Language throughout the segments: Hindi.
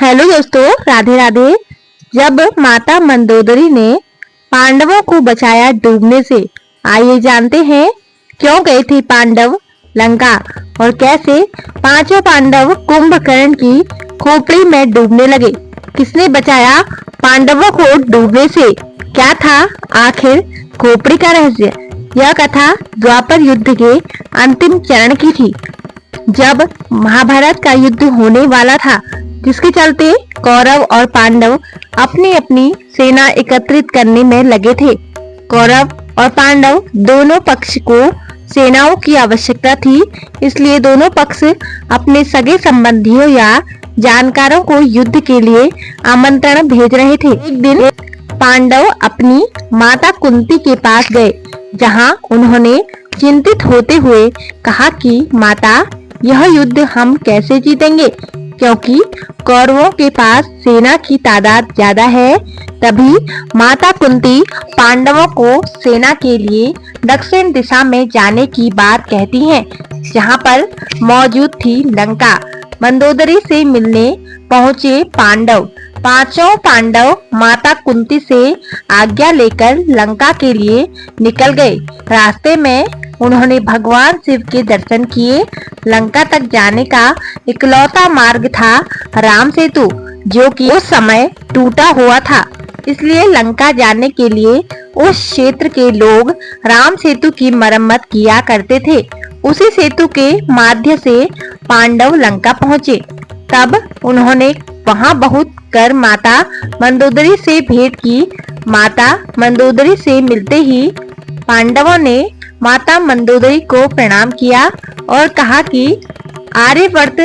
हेलो दोस्तों, राधे राधे। जब माता मंदोदरी ने पांडवों को बचाया डूबने से, आइए जानते हैं क्यों गए थे पांडव लंका और कैसे पांचों पांडव कुंभकर्ण की खोपड़ी में डूबने लगे। किसने बचाया पांडवों को डूबने से? क्या था आखिर खोपड़ी का रहस्य? यह कथा द्वापर युद्ध के अंतिम चरण की थी, जब महाभारत का युद्ध होने वाला था, जिसके चलते कौरव और पांडव अपनी अपनी सेना एकत्रित करने में लगे थे। कौरव और पांडव दोनों पक्ष को सेनाओं की आवश्यकता थी, इसलिए दोनों पक्ष अपने सगे संबंधियों या जानकारों को युद्ध के लिए आमंत्रण भेज रहे थे। एक दिन पांडव अपनी माता कुंती के पास गए, जहां उन्होंने चिंतित होते हुए कहा कि माता, यह युद्ध हम कैसे जीतेंगे, क्योंकि कौरवों के पास सेना की तादाद ज्यादा है। तभी माता कुंती पांडवों को सेना के लिए दक्षिण दिशा में जाने की बात कहती हैं, जहां पर मौजूद थी लंका। मंदोदरी से मिलने पहुंचे पांडव। पांचों पांडव माता कुंती से आज्ञा लेकर लंका के लिए निकल गए। रास्ते में उन्होंने भगवान शिव के दर्शन किए। लंका तक जाने का इकलौता मार्ग था राम सेतु, जो कि उस समय टूटा हुआ था। इसलिए लंका जाने के लिए उस क्षेत्र के लोग राम सेतु की मरम्मत किया करते थे। उसी सेतु के माध्यम से पांडव लंका पहुँचे। तब उन्होंने वहां बहुत कर माता मंदोदरी से भेंट की। माता मंदोदरी से मिलते ही पांडवों ने माता मंदोदरी को प्रणाम किया और कहा कि आर्यवर्त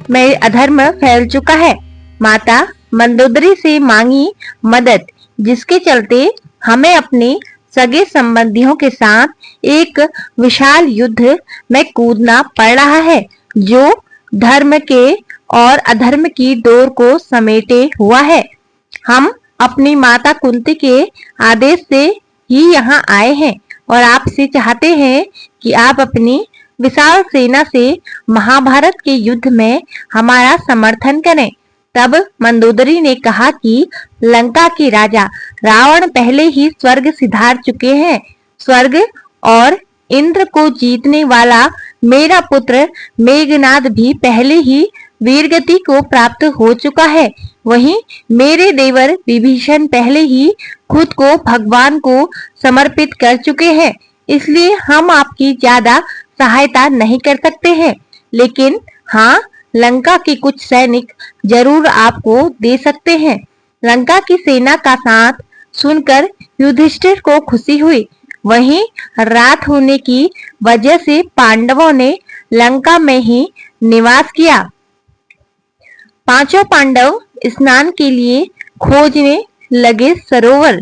में अधर्म फैल चुका है। माता मंदोदरी से मांगी मदद, जिसके चलते हमें अपने सगे संबंधियों के साथ एक विशाल युद्ध में कूदना पड़ रहा है, जो धर्म के और अधर्म की डोर को समेटे हुआ है। हम अपनी माता कुंती के आदेश से ही यहाँ आए हैं और आपसे चाहते हैं कि आप अपनी विशाल सेना से महाभारत के युद्ध में हमारा समर्थन करें। तब मंदोदरी ने कहा कि लंका के राजा रावण पहले ही स्वर्ग सिधार चुके हैं। स्वर्ग और इंद्र को जीतने वाला मेरा पुत्र मेघनाद भी पहले ही वीरगति को प्राप्त हो चुका है। वहीं मेरे देवर विभीषण पहले ही खुद को भगवान को समर्पित कर चुके हैं। इसलिए हम आपकी ज्यादा सहायता नहीं कर सकते हैं, लेकिन हाँ, लंका के कुछ सैनिक जरूर आपको दे सकते हैं। लंका की सेना का साथ सुनकर युधिष्ठिर को खुशी हुई। वहीं रात होने की वजह से पांडवों ने लंका में ही निवास किया। पांचों पांडव स्नान के लिए खोजने लगे सरोवर।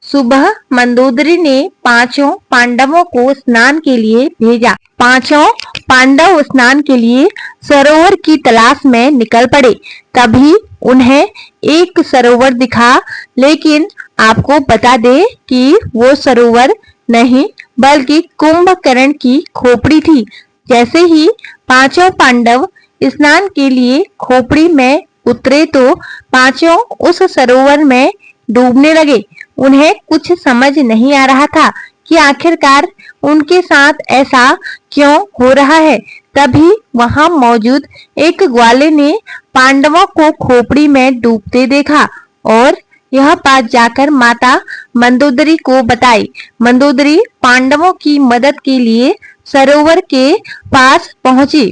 सुबह मंदोदरी ने पांचों पांडवों को स्नान के लिए भेजा। पांचों पांडव स्नान के लिए सरोवर की तलाश में निकल पड़े। तभी उन्हें एक सरोवर दिखा, लेकिन आपको बता दे कि वो सरोवर नहीं बल्कि कुंभकर्ण की खोपड़ी थी। जैसे ही पांचों पांडव स्नान के लिए खोपड़ी में उतरे तो पांचों उस सरोवर में डूबने लगे। उन्हें कुछ समझ नहीं आ रहा था कि आखिरकार उनके साथ ऐसा क्यों हो रहा है। तभी वहां मौजूद एक ग्वाले ने पांडवों को खोपड़ी में डूबते देखा और यह बात जाकर माता मंदोदरी को बताई। मंदोदरी पांडवों की मदद के लिए सरोवर के पास पहुंची।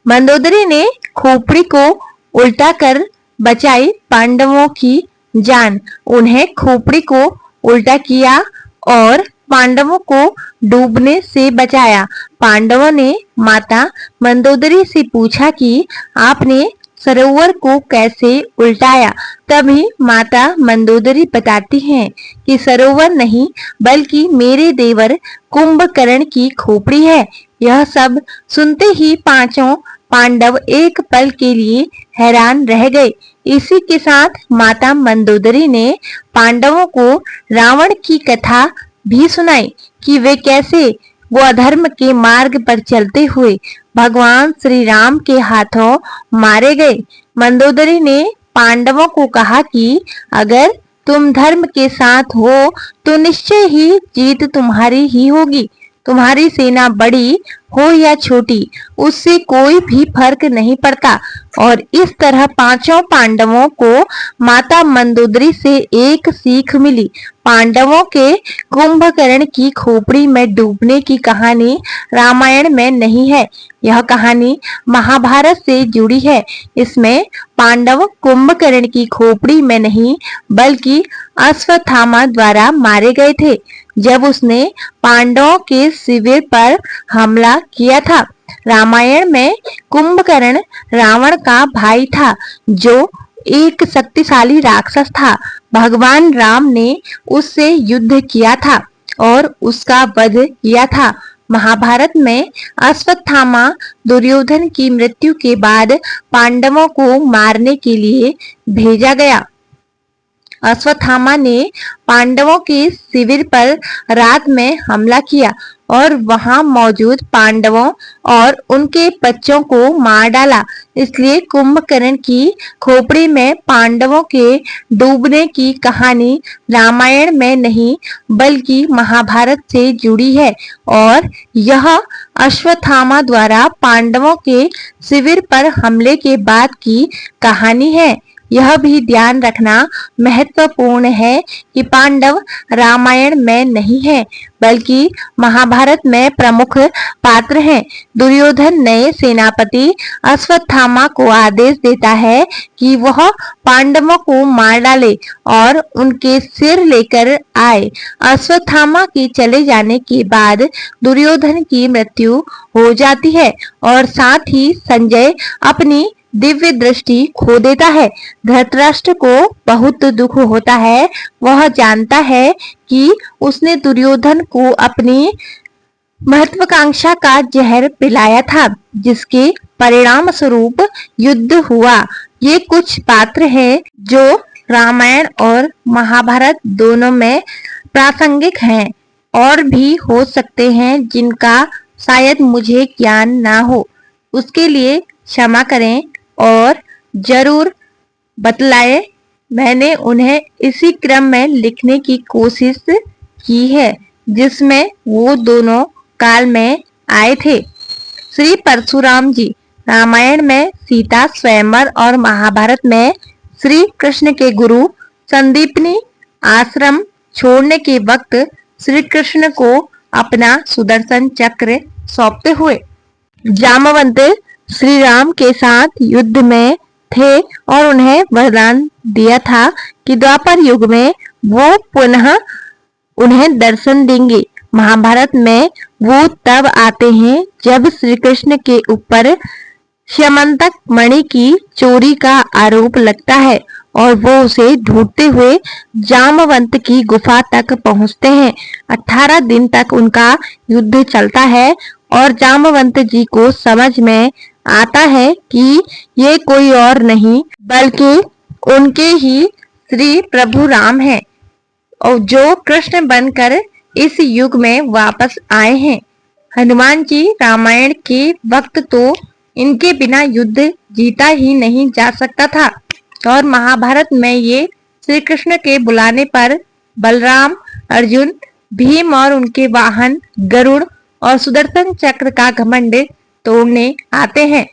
मंदोदरी ने खोपड़ी को उल्टा कर बचाई पांडवों की जान। उन्हें खोपड़ी को उल्टा किया और पांडवों को डूबने से बचाया। पांडवों ने माता मंदोदरी से पूछा कि आपने सरोवर को कैसे उल्टाया। तभी माता मंदोदरी बताती हैं कि सरोवर नहीं बल्कि मेरे देवर कुंभकर्ण की खोपड़ी है। यह सब सुनते ही पांचों पांडव एक पल के लिए हैरान रह गए। इसी के साथ माता मंदोदरी ने पांडवों को रावण की कथा भी सुनाई कि वे कैसे वो अधर्म के मार्ग पर चलते हुए भगवान श्री राम के हाथों मारे गए। मंदोदरी ने पांडवों को कहा कि अगर तुम धर्म के साथ हो तो निश्चय ही जीत तुम्हारी ही होगी। तुम्हारी सेना बड़ी हो या छोटी, उससे कोई भी फर्क नहीं पड़ता। और इस तरह पांचों पांडवों को माता मंदोदरी से एक सीख मिली। पांडवों के कुंभकर्ण की खोपड़ी में डूबने की कहानी रामायण में नहीं है, यह कहानी महाभारत से जुड़ी है। इसमें पांडव कुंभकर्ण की खोपड़ी में नहीं बल्कि अश्वत्थामा द्वारा मारे गए थे, जब उसने पांडवों के शिविर पर हमला किया था। रामायण में कुंभकर्ण रावण का भाई था, जो एक शक्तिशाली राक्षस था। भगवान राम ने उससे युद्ध किया था और उसका वध किया था। महाभारत में अश्वत्थामा दुर्योधन की मृत्यु के बाद पांडवों को मारने के लिए भेजा गया। अश्वत्थामा ने पांडवों के शिविर पर रात में हमला किया और वहां मौजूद पांडवों और उनके बच्चों को मार डाला। इसलिए कुंभकर्ण की खोपड़ी में पांडवों के डूबने की कहानी रामायण में नहीं बल्कि महाभारत से जुड़ी है और यह अश्वत्थामा द्वारा पांडवों के शिविर पर हमले के बाद की कहानी है। यह भी ध्यान रखना महत्वपूर्ण है कि पांडव रामायण में नहीं है बल्कि महाभारत में प्रमुख पात्र हैं। दुर्योधन नए सेनापति अश्वत्थामा को आदेश देता है कि वह पांडवों को मार डाले और उनके सिर लेकर आए। अश्वत्थामा के चले जाने के बाद दुर्योधन की मृत्यु हो जाती है और साथ ही संजय अपनी दिव्य दृष्टि खो देता है। धृतराष्ट्र को बहुत दुख होता है। वह जानता है कि उसने दुर्योधन को अपनी महत्वाकांक्षा का जहर पिलाया था, जिसके परिणाम स्वरूप युद्ध हुआ। ये कुछ पात्र हैं जो रामायण और महाभारत दोनों में प्रासंगिक हैं। और भी हो सकते हैं जिनका शायद मुझे ज्ञान ना हो, उसके लिए क्षमा करें और जरूर बतलाएं। मैंने उन्हें इसी क्रम में लिखने की कोशिश की है जिसमें वो दोनों काल में आए थे। श्री परशुराम जी रामायण में सीता स्वयंवर और महाभारत में श्री कृष्ण के गुरु संदीपनी आश्रम छोड़ने के वक्त श्री कृष्ण को अपना सुदर्शन चक्र सौंपते हुए जामवंत श्री राम के साथ युद्ध में थे और उन्हें वरदान दिया था कि द्वापर युग में वो पुनः उन्हें दर्शन देंगे। महाभारत में वो तब आते हैं जब श्री कृष्ण के ऊपर श्यमंतक मणि की चोरी का आरोप लगता है और वो उसे ढूंढते हुए जामवंत की गुफा तक पहुंचते हैं। 18 दिन तक उनका युद्ध चलता है और जामवंत जी को समझ में आता है कि ये कोई और नहीं बल्कि उनके ही श्री प्रभु राम हैं और जो कृष्ण बनकर इस युग में वापस आए हैं। हनुमान जी रामायण के वक्त तो इनके बिना युद्ध जीता ही नहीं जा सकता था और महाभारत में ये श्री कृष्ण के बुलाने पर बलराम, अर्जुन, भीम और उनके वाहन गरुड़ और सुदर्शन चक्र का घमंड तोड़ने आते हैं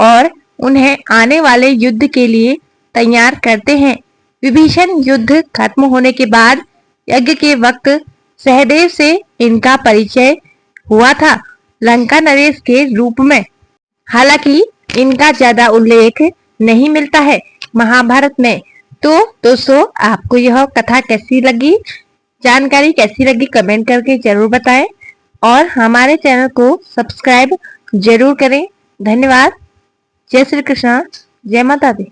और उन्हें आने वाले युद्ध के लिए तैयार करते हैं। विभीषण युद्ध खत्म होने के बाद यज्ञ के वक्त सहदेव से इनका परिचय हुआ था, लंका नरेश के रूप में। हालांकि इनका ज्यादा उल्लेख नहीं मिलता है महाभारत में। तो दोस्तों, आपको यह कथा कैसी लगी, जानकारी कैसी लगी, कमेंट करके जरूर बताएं और हमारे चैनल को सब्सक्राइब जरूर करें। धन्यवाद। जय श्री कृष्ण, जय माता दी।